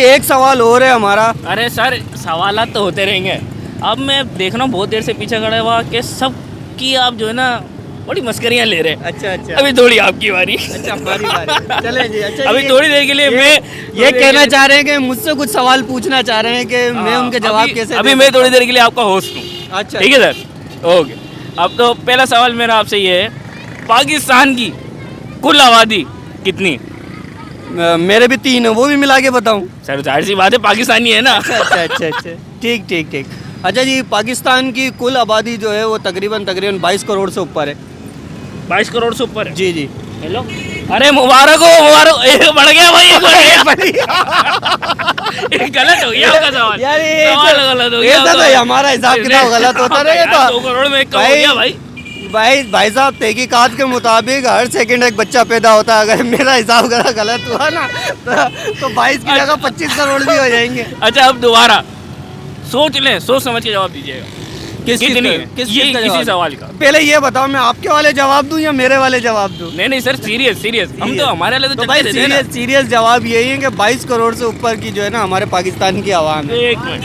एक सवाल और है हमारा। अरे सर सवालात तो होते रहेंगे। अब मैं देख रहा हूँ बहुत देर से पीछे खड़ा हुआ कि सब की आप जो है ना बड़ी मस्करियाँ ले रहे हैं। अच्छा अच्छा। अभी थोड़ी आपकी बारी। अच्छा हमारी बारी। चले जी। अच्छा अभी थोड़ी देर के लिए मैं ये कहना चाह रहे हैं कि मुझसे कुछ सवाल पूछना चाह रहे हैं कि मैं उनके जवाब कैसे अभी दे मैं सकता थोड़ी देर के लिए आपका होस्ट हूँ। हूँ? अच्छा ठीक है सर, ओके। अब तो पहला सवाल मेरा आपसे ये है, पाकिस्तान की कुल आबादी कितनी? मेरे भी 3 है, वो भी मिला के बताऊं? सर जाहिर सी बात है पाकिस्तानी है ना। अच्छा अच्छा अच्छा। ठीक ठीक ठीक। अच्छा जी, पाकिस्तान की कुल आबादी जो है वो तकरीबन 22 करोड़ से ऊपर है। 22 करोड़ से ऊपर है। जी जी। हेलो, अरे मुबारक हो, मुबारक। एक बढ़ गया भाई, एक बढ़ गया। एक गलत हो गया आपका सवाल। यार सवाल गलत हो गया ऐसा तो हमारा हिसाब किताब गलत होता रहेगा। 2 करोड़ में एक का हो गया भाई। भाई साहब, तहकीकात के मुताबिक हर सेकंड एक बच्चा पैदा होता है। अगर मेरा हिसाब गलत हुआ ना तो 22 की जगह 25 करोड़ भी हो जाएंगे। अच्छा अब दोबारा सोच लें, सोच समझ के जवाब दीजिएगा। कितनी है? इसी सवाल का। पहले ये बताओ, मैं आपके वाले जवाब दूं या मेरे वाले जवाब दूं? नहीं सर, सीरियस सीरियस। हम तो हमारे वाले तो भाई चलते रहते हैं ना। सीरियस जवाब यही है कि 22 करोड़ से ऊपर की जो है ना हमारे पाकिस्तान की आवाम है। एक मिनट,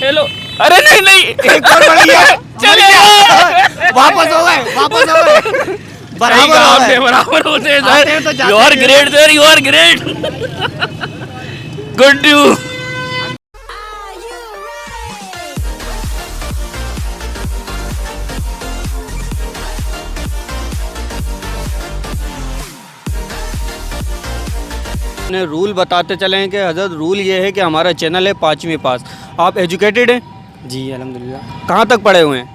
हेलो। अरे नहीं एक और बढ़िया। चलिए वापस हो गए। बराबर होते हैं sir. You are great sir, you are great. Good you. Rule बताते चलें कि हज़रत रूल ये है कि हमारा चैनल है 5वीं पास। आप एजुकेटेड हैं? जी अल्हम्दुलिल्लाह। कहाँ तक पढ़े हुए हैं?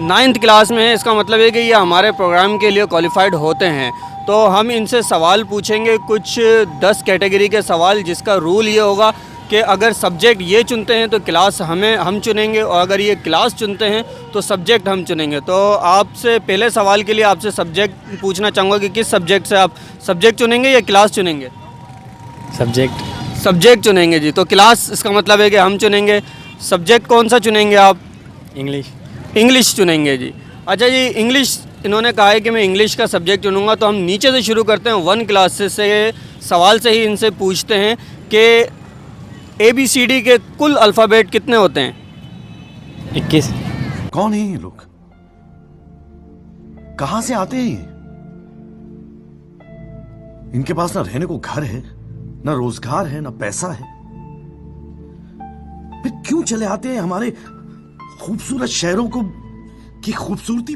9th क्लास में है। इसका मतलब है कि ये हमारे प्रोग्राम के लिए क्वालिफाइड होते हैं। तो हम इनसे सवाल पूछेंगे, कुछ 10 कैटेगरी के सवाल, जिसका रूल ये होगा कि अगर सब्जेक्ट ये चुनते हैं तो क्लास हम चुनेंगे, और अगर ये क्लास चुनते हैं तो सब्जेक्ट हम चुनेंगे। तो आपसे पहले सवाल के लिए आपसे सब्जेक्ट पूछना चाहूँगा कि किस सब्जेक्ट से आप सब्जेक्ट चुनेंगे या क्लास चुनेंगे? सब्जेक्ट चुनेंगे जी। तो क्लास, इसका मतलब है कि हम चुनेंगे। सब्जेक्ट कौन सा चुनेंगे आप? इंग्लिश चुनेंगे जी। अच्छा जी, इंग्लिश इन्होंने कहा है कि मैं इंग्लिश का सब्जेक्ट चुनूँगा। तो हम नीचे से शुरू करते हैं, 1 क्लास से सवाल से ही इनसे पूछते हैं कि ABCD के कुल अल्फ़ाबेट कितने होते हैं? 21। कौन है ये लोग? कहां से आते हैं ये? इनके पास ना रहने को घर है, ना रोजगार है, ना पैसा है, फिर क्यों चले आते हैं हमारे खूबसूरत शहरों को की खूबसूरती?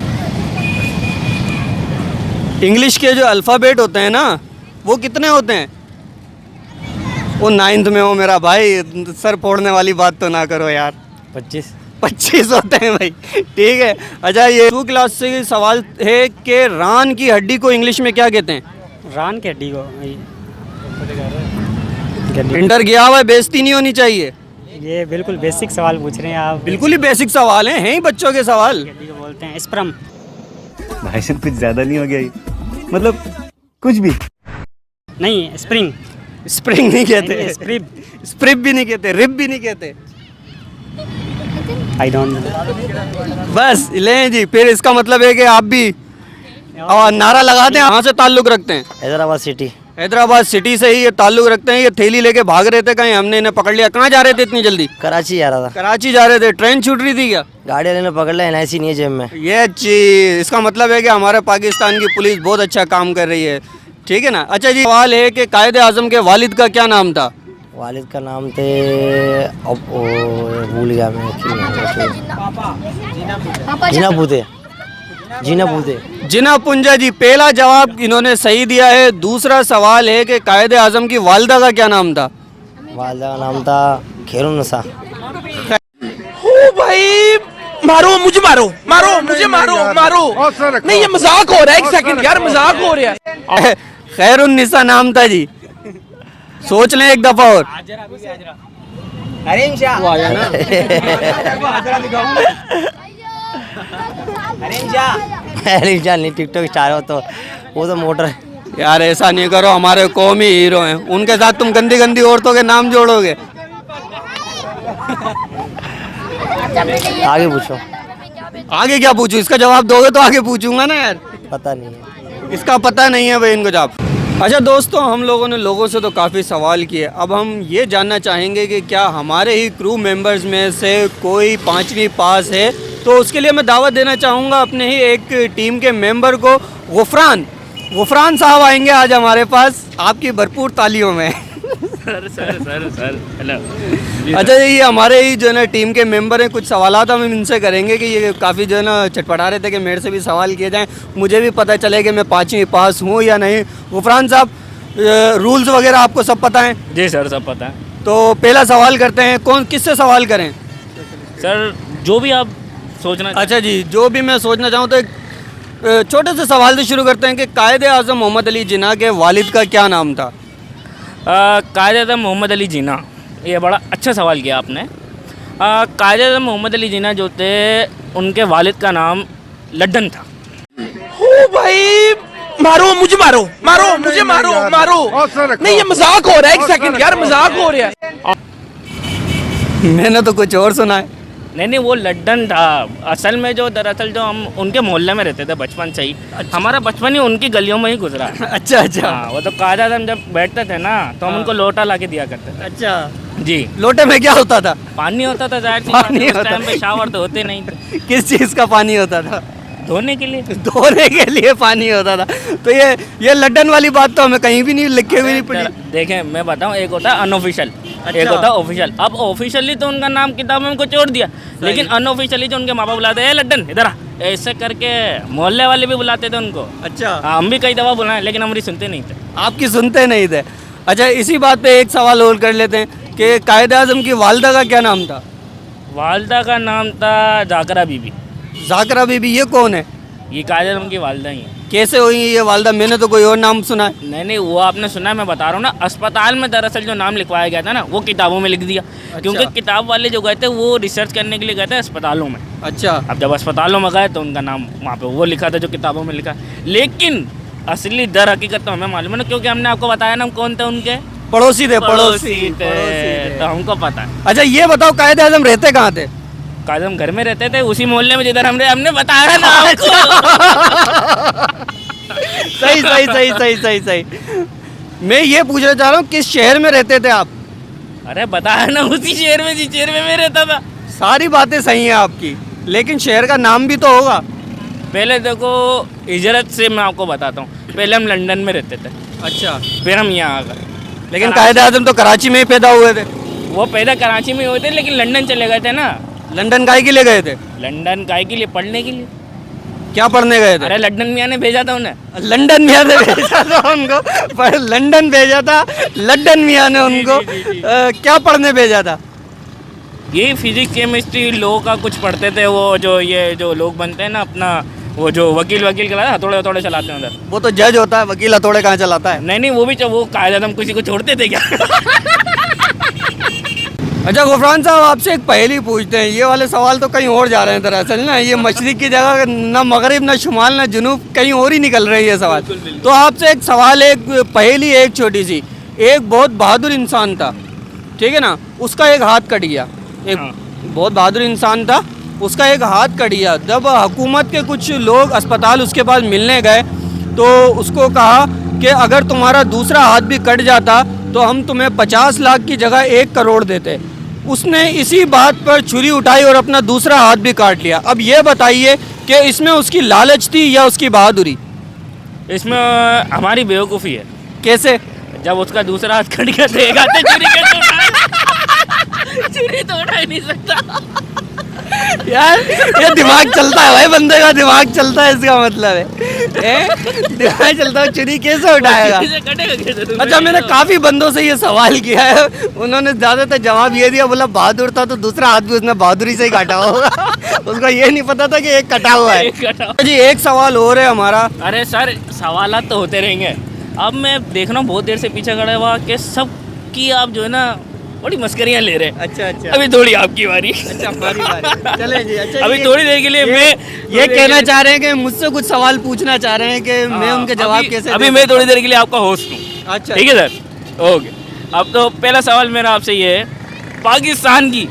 इंग्लिश के जो अल्फ़ाबेट होते हैं ना, वो कितने होते हैं? वो 9th में हो मेरा भाई, सर फोड़ने वाली बात तो ना करो यार। 25 होते हैं भाई। ठीक है। अच्छा, ये 2 क्लास से सवाल है कि रान की हड्डी को इंग्लिश में क्या कहते हैं? रान की हड्डी को इंटर गया हुआ है, बेइज्जती नहीं होनी चाहिए। ये बिल्कुल बेसिक सवाल पूछ रहे हैं आप। बिल्कुल ही बेसिक सवाल हैं ही बच्चों के सवाल। हड्डी को बोलते हैं स्पर्म। भाई साहब कुछ ज़्यादा नहीं हो गया ये? मतलब कुछ भी नहीं, स्प्रिंग नहीं कहते, स्प्रिप भी नहीं कहते, रिब भी नहीं कहते। I don't know. बस लें जी। फिर इसका मतलब है कि आप भी नारा लगा दें। कहाँ से ताल्लुक़ रखते हैं? हैदराबाद सिटी से ही ये ताल्लुक़ रखते हैं। ये थैली लेके भाग रहे थे कहीं, हमने इन्हें पकड़ लिया। कहाँ जा रहे थे इतनी जल्दी? कराची जा रहा था। कराची जा रहे थे। ट्रेन छूट रही थी क्या? गाड़ी वाले ने पकड़ लिया, NIC नहीं है जेब में। ये चीज, इसका मतलब है कि हमारे पाकिस्तान की पुलिस बहुत अच्छा काम कर रही है। ठीक है ना। अच्छा जी, सवाल है कि कायदे आज़म के वालिद का क्या नाम था? वालिद का नाम थे, अब भूल गया मैं। जिना पुंजा जी। पहला जवाब इन्होंने सही दिया है। दूसरा सवाल है कि कायदे आज़म की वालिदा का क्या नाम था? वालिदा का नाम था खैरुन्निसा। ओ भाई, मारो मुझे, मारो नहीं, ये मजाक हो रहा है। 1 सेकंड यार, मजाक हो रहा है। खैरुन्निसा नाम था जी। सोच लें एक दफा और। हरीम शाह। नहीं, टिकटॉक स्टार हो तो वो तो मोटर है यार। ऐसा नहीं करो, हमारे कौमी हीरो हैं, उनके साथ तुम गंदी गंदी औरतों के नाम जोड़ोगे। आगे पूछो। आगे क्या पूछूं? इसका जवाब दोगे तो आगे पूछूंगा ना यार। पता नहीं है। इसका पता नहीं है भाई इनको जवाब। अच्छा दोस्तों, हम लोगों ने लोगों से तो काफ़ी सवाल किए। अब हम ये जानना चाहेंगे कि क्या हमारे ही क्रू मेंबर्स में से कोई 5वीं पास है। तो उसके लिए मैं दावत देना चाहूँगा अपने ही एक टीम के मेंबर को, गुफरान साहब आएंगे आज हमारे पास, आपकी भरपूर तालियों में। Sir hello. अच्छा, ये हमारे ही जो है ना टीम के मेंबर हैं, कुछ सवालात हम इनसे करेंगे कि ये काफ़ी जो है ना चटपटा रहे थे कि मेरे से भी सवाल किए जाएं, मुझे भी पता चले कि मैं 5वीं पास हूँ या नहीं। गुफरान साहब, रूल्स वगैरह आपको सब पता है? जी सर, सब पता है। तो पहला सवाल करते हैं, किससे सवाल करें? सर जो भी आप सोचना। अच्छा जी, जो भी मैं सोचना चाहूँ तो एक छोटे से सवाल से शुरू करते हैं कि कायदे आज़म मोहम्मद अली जिन्ना के वालिद का क्या नाम था? कायदे-ए-आज़म मोहम्मद अली जिन्ना, ये बड़ा अच्छा सवाल किया आपने। कायदे-ए-आज़म मोहम्मद अली जिन्ना जो थे, उनके वालिद का नाम लड्डन था। ओ भाई, मारो मुझे, मारो मारो मुझे, मारो मारो। नहीं, ये मजाक हो रहा है। एक सेकंड यार, मजाक हो रहा है। मैंने तो कुछ और सुना है। नहीं, वो लड्डन था असल में। जो दरअसल जो हम उनके मोहल्ले में रहते थे बचपन से ही। हमारा बचपन ही उनकी गलियों में ही गुजरा। अच्छा अच्छा। हाँ, वो तो कायदे-ए-आज़म जब बैठते थे ना तो हम उनको लोटा ला के दिया करते थे। अच्छा जी। लोटे में क्या होता था? पानी होता था, जाहिर सी बात पानी है, उस होता टाइम पे शावर तो होते नहीं थे। किस चीज़ का पानी होता था? धोने के लिए। धोने के लिए पानी होता था। तो ये लड्डन वाली बात तो हमें कहीं भी नहीं लिखी हुई नहीं पड़ी। देखें, मैं बताऊं, एक होता है अनऑफिशियल, अच्छा। एक होता है ऑफिशियल। अब ऑफिशियली तो उनका नाम किताबों में कुछ और दिया, लेकिन अनऑफिशियली जो उनके माँ बाप बुलाते हैं, लड्डन इधर आ, ऐसे करके मोहल्ले वाले भी बुलाते थे उनको। अच्छा। हाँ, हम भी कई दफ़ा बुलाए, लेकिन हमारी सुनते नहीं थे। आपकी सुनते नहीं थे। अच्छा, इसी बात पे एक सवाल और कर लेते हैं कि कायदे आज़म की वालदा का क्या नाम था? वालदा का नाम था जाकरा बीबी। जाकरा बीबी, ये कौन है? ये कायदे-ए-आज़म की वालदा ही है। कैसे हुई ये वालदा? मैंने तो कोई और नाम सुना है। नहीं, वो आपने सुना है, मैं बता रहा हूँ ना। अस्पताल में दरअसल जो नाम लिखवाया गया था ना, वो किताबों में लिख दिया। क्योंकि किताब वाले जो गए थे वो रिसर्च करने के लिए गए थे अस्पतालों में। अच्छा। अब जब अस्पतालों में गए तो उनका नाम वहाँ पे वो लिखा था जो किताबों में लिखा। लेकिन असली दर हकीकत तो हमें मालूम है ना, क्योंकि हमने आपको बताया ना हम कौन थे उनके पड़ोसी थे। तो हमको पता है। अच्छा, ये बताओ कायदे आज़म रहते कहाँ थे? कायदे घर में रहते थे, उसी मोहल्ले में जिधर हमने बताया ना आपको। सही सही सही सही सही सही। मैं ये पूछना चाह रहा हूँ, किस शहर में रहते थे आप? अरे बताया ना, उसी शहर में, जिस शहर में मैं रहता था। सारी बातें सही हैं आपकी, लेकिन शहर का नाम भी तो होगा। पहले देखो, हिजरत से मैं आपको बताता हूँ। पहले हम लंदन में रहते थे, अच्छा। फिर हम यहाँ आ गए। लेकिन कायदे आज़म तो कराची में ही पैदा हुए थे। वो पैदा कराची में हुए थे, लेकिन लंदन चले गए थे ना। लंदन काहे के लिए गए थे? लंदन काहे के लिए? पढ़ने के लिए। क्या पढ़ने गए थे? अरे लंदन मियाँ ने भेजा था उन्हें। लंदन मियाँ ने भेजा था उनको, पर लंदन भेजा था लंदन मियाँ ने उनको। क्या पढ़ने भेजा था? ये फिजिक्स, केमिस्ट्री, लॉ का कुछ पढ़ते थे। वो जो ये जो लोग बनते हैं ना अपना, वो जो वकील के हथौड़े चलाते हैं उधर। वो तो जज होता है, वकील हथौड़े कहाँ चलाता है? नहीं, वो भी वो कायदे-ए-आज़म किसी को छोड़ते थे क्या? अच्छा गुफरान साहब, आपसे एक पहेली पूछते हैं। ये वाले सवाल तो कहीं और जा रहे हैं दरअसल ना। ये मशरिक की जगह ना मगरिब ना शुमाल ना जुनूब, कहीं और ही निकल रही है सवाल। तो आपसे एक सवाल, एक पहेली, एक छोटी सी। एक बहुत बहादुर इंसान था, ठीक है ना, उसका एक हाथ कट गया। एक बहुत बहादुर इंसान था, उसका एक हाथ कट गया। जब हुकूमत के कुछ लोग अस्पताल उसके पास मिलने गए तो उसको कहा कि अगर तुम्हारा दूसरा हाथ भी कट जाता तो हम तुम्हें 50 लाख की जगह 1 करोड़ देते। उसने इसी बात पर छुरी उठाई और अपना दूसरा हाथ भी काट लिया। अब ये बताइए कि इसमें उसकी लालच थी या उसकी बहादुरी? इसमें हमारी बेवकूफ़ी है। कैसे? जब उसका दूसरा हाथ कट गया, छुरी कैसे उठाया? छुरी तो उठा ही नहीं सकता। यार ये दिमाग चलता है भाई, बंदे का दिमाग चलता है, इसका मतलब है दिमाग चलता है, छुरी कैसे उठाएगा? अच्छा, मैंने काफ़ी बंदों से ये सवाल किया है, उन्होंने ज़्यादातर जवाब ये दिया, बोला बहादुर था तो दूसरा हाथ भी उसने बहादुरी से ही काटा होगा। उसको ये नहीं पता था कि एक कटा हुआ है। जी एक सवाल और है हमारा। अरे सर, सवालात तो होते रहेंगे। अब मैं देख रहा हूँ बहुत देर से पीछे खड़ा हुआ कि सब की आप जो है ना बड़ी मस्करियाँ ले रहे हैं। अच्छा अच्छा। अभी थोड़ी आपकी बारी। अच्छा हमारी बारी, चले जी। अच्छा, अभी थोड़ी देर के लिए मैं ये कहना चाह रहे हैं कि मुझसे कुछ सवाल पूछना चाह रहे हैं कि मैं उनके जवाब कैसे अभी मैं थोड़ी देर के लिए आपका होस्ट हूँ। अच्छा, ठीक है सर, ओके। अब तो पहला सवाल मेरा आपसे ये है, पाकिस्तान की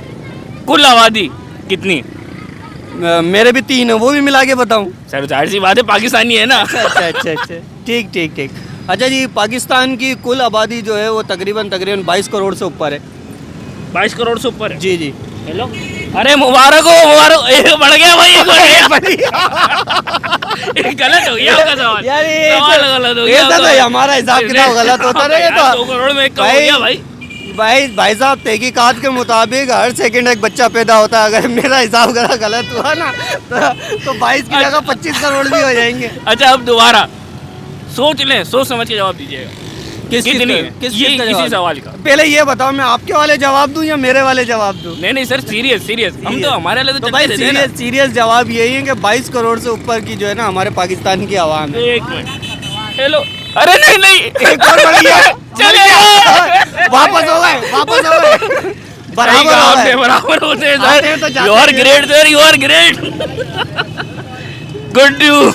कुल आबादी कितनी है? मेरे भी 3 है, वो भी मिला के बताऊं? सर जाहिर सी बात है, पाकिस्तानी है ना। अच्छा अच्छा अच्छा अच्छा, ठीक ठीक ठीक। अच्छा जी, पाकिस्तान की कुल आबादी जो है वो तकरीबन 22 करोड़ से ऊपर है। 22 करोड़ से ऊपर है। जी जी। हेलो, अरे मुबारक हो, मुबारक, एक बढ़ गया भाई, एक बढ़ गया। ये गलत हो गया आपका सवाल, यार सवाल गलत हो गया ऐसा आपका। तो हमारा हिसाब किताब गलत होता रहेगा। 2 करोड़ में एक कम हो गया भाई। भाई साहब, तहकीकात के मुताबिक हर सेकंड एक बच्चा पैदा होता है। अगर मेरा हिसाब गलत हुआ ना तो 22 की जगह 25 करोड़ भी हो जाएंगे। अच्छा, अब दोबारा सोच लें, सोच समझ के जवाब दीजिएगा। कितनी है? इसी सवाल का। पहले ये बताओ, मैं आपके वाले जवाब दूं या मेरे वाले जवाब दूं? नहीं सर, सीरियस हम तो हमारे वाले तो भाई चलते रहते हैं सीरियस जवाब यही है कि 22 करोड़ से ऊपर की जो है ना हमारे पाकिस्तान की आवाम ना। है। एक मिनट, हेलो, अरे नहीं एक और बढ़ गया, चलिए वापस हो गए बराबर हो गए। बराबर होते हैं आते हैं तो सर। जाते यू आर हैं। Great sir, you are great, good you.